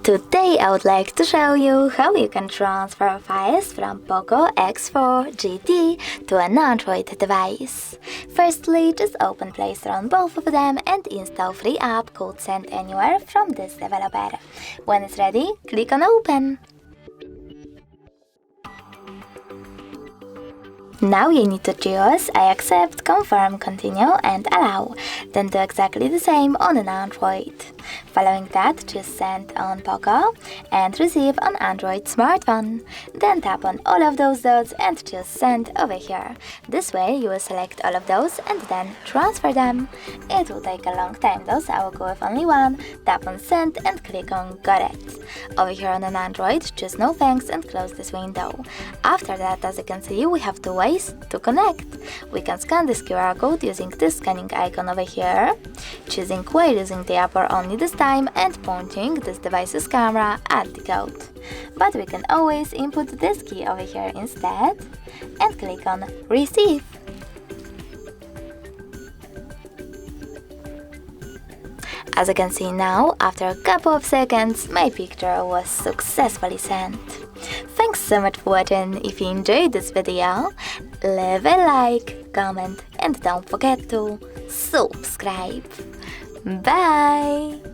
Today I would like to show you how you can transfer files from Poco X4 GT to an Android device. Firstly, just open Play Store on both of them and install free app called Send Anywhere from this developer. When it's ready, click on Open. Now you need to choose I accept, confirm, continue and allow. Then do exactly the same on an Android. Following that, choose Send on Poco and Receive on Android smartphone. Then tap on all of those dots and choose Send over here. This way you will select all of those and then transfer them. It will take a long time though, so I will go with only one. Tap on Send and click on Got it. Over here on an Android, choose No Thanks and close this window. After that, as you can see, we have two ways to connect. We can scan this QR code using this scanning icon over here, choosing while using the app or only this time and pointing this device's camera at the code. But we can always input this key over here instead and click on Receive. As you can see now, after a couple of seconds, my picture was successfully sent. Thanks so much for watching. If you enjoyed this video, leave a like, comment and don't forget to subscribe. Bye!